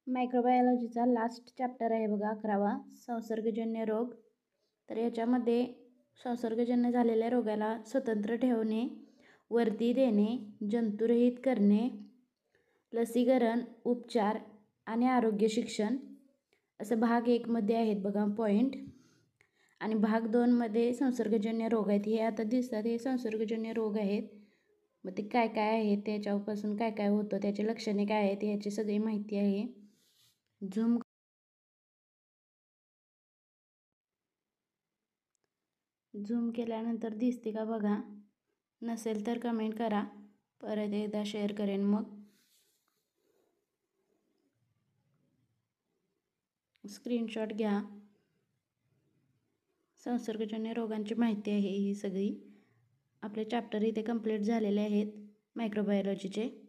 मायक्रोबायोलॉजीचा last chapter आहे बघा 11वा, संसर्गजन्य रोग. तर याच्यामध्ये संसर्गजन्य झालेल्या रोगाला स्वतंत्र ठेवणे, वर्दी देणे, जंतुरहित करणे, लसीकरण, उपचार आणि आरोग्य शिक्षण असं भाग 1 मध्ये आहेत बघा पॉईंट. आणि भाग 2 मध्ये संसर्गजन्य रोग आहेत. हे आता दिसतात, हे संसर्गजन्य रोग आहेत. मग ते काय काय आहेत, त्याच्यापासून काय काय होतं, त्याची लक्षणे काय आहेत, याची सगळी माहिती आहे. झूम केल्यानंतर दिसते का बघा. नसेल तर कमेंट करा, परत एकदा शेअर करेन. मग स्क्रीनशॉट घ्या. संसर्गजन्य रोगांची माहिती आहे ही सगळी. आपले चॅप्टर इथे कंप्लीट झालेले आहेत मायक्रोबायोलॉजीचे.